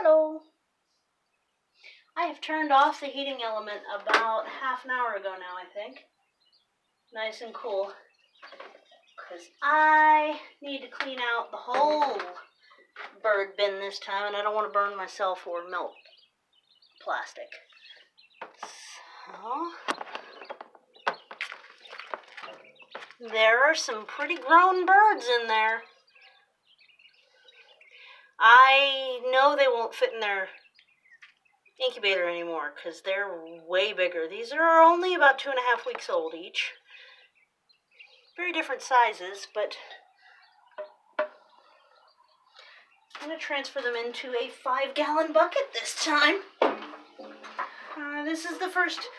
Hello. I have turned off the heating element about half an hour ago now, I think. Nice and cool. Because I need to clean out the whole bird bin this time, and I don't want to burn myself or melt plastic. So, there are some pretty grown birds in there. I know they won't fit in their incubator anymore because they're way bigger. These are only about 2.5 weeks old each. Very different sizes, but I'm going to transfer them into a 5-gallon bucket this time. This is the first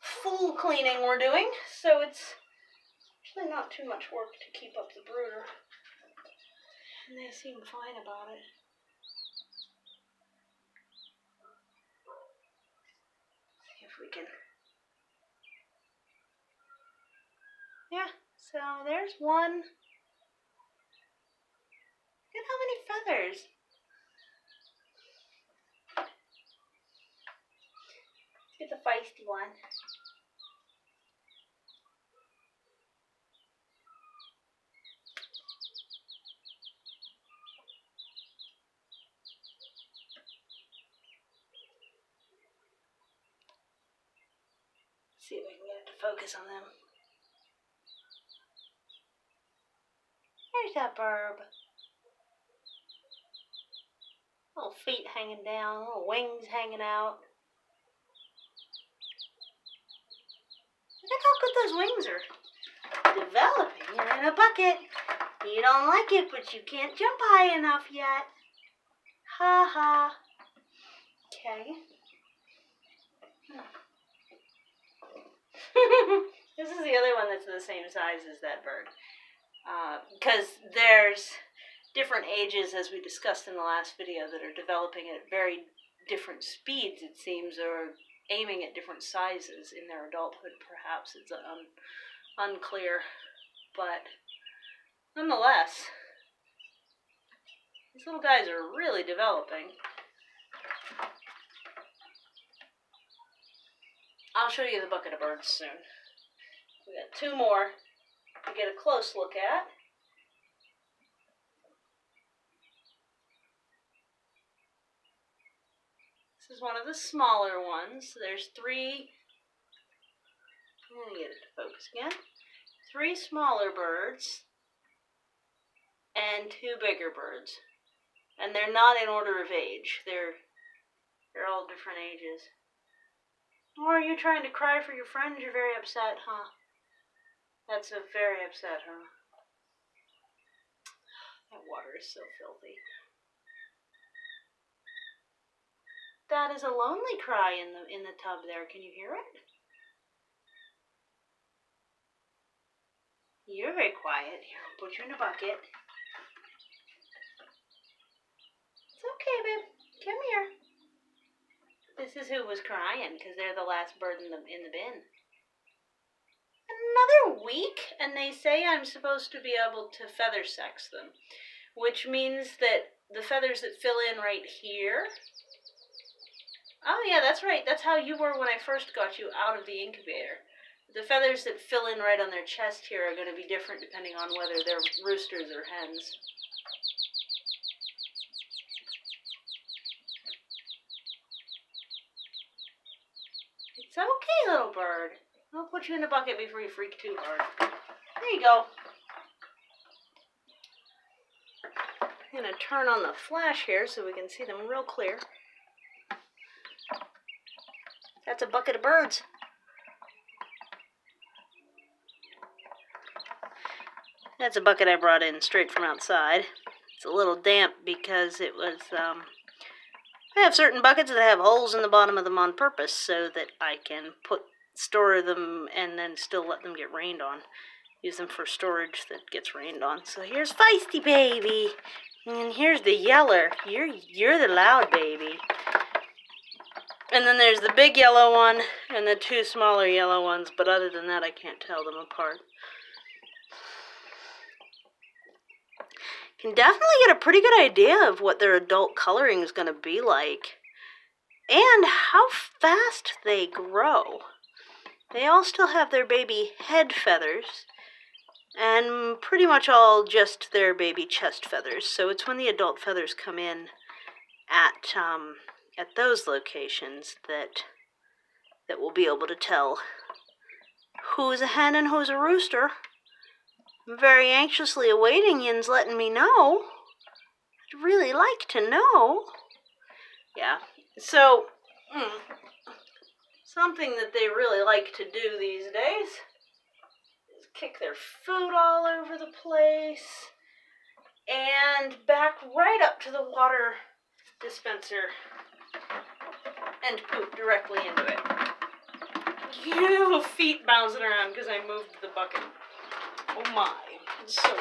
full cleaning we're doing, so it's actually not too much work to keep up the brooder. And they seem fine about it. See if we can... Yeah, so there's one. Look at how many feathers. Let's get the feisty one. See if I can get it to focus on them. There's that burb. Little feet hanging down, little wings hanging out. Look at how good those wings are developing. You're in a bucket. You don't like it, but you can't jump high enough yet. Ha ha. Okay. This is the other one that's the same size as that bird. Because there's different ages, as we discussed in the last video, that are developing at very different speeds, it seems, or aiming at different sizes in their adulthood, perhaps. It's unclear. But nonetheless, these little guys are really developing. I'll show you the bucket of birds soon. We got 2 more to get a close look at. This is one of the smaller ones. There's 3, I'm going to get it to focus again. 3 smaller birds and 2 bigger birds. And they're not in order of age. They're all different ages. Or are you trying to cry for your friends? You're very upset, huh? That's a very upset, huh? That water is so filthy. That is a lonely cry in the tub there. Can you hear it? You're very quiet. Here, I'll put you in a bucket. It's okay, babe. Come here. This is who was crying, because they're the last bird in the bin. Another week, and they say I'm supposed to be able to feather sex them, which means that the feathers that fill in right here... Oh yeah, that's right. That's how you were when I first got you out of the incubator. The feathers that fill in right on their chest here are going to be different depending on whether they're roosters or hens. It's okay, little bird. I'll put you in a bucket before you freak too hard. There you go. I'm going to turn on the flash here so we can see them real clear. That's a bucket of birds. That's a bucket I brought in straight from outside. It's a little damp because it was, I have certain buckets that have holes in the bottom of them on purpose so that I can store them and then still let them get rained on. Use them for storage that gets rained on. So here's Feisty Baby. And here's the yeller. You're the loud baby. And then there's the big yellow one and the 2 smaller yellow ones, but other than that I can't tell them apart. can definitely get a pretty good idea of what their adult coloring is going to be like and how fast they grow. They all still have their baby head feathers and pretty much all just their baby chest feathers. So it's when the adult feathers come in at those locations that we'll be able to tell who's a hen and who's a rooster. I'm very anxiously awaiting yins letting me know. I'd really like to know. Yeah, so something that they really like to do these days is kick their food all over the place and back right up to the water dispenser and poop directly into it. Feet bouncing around because I moved the bucket. Oh my, it's so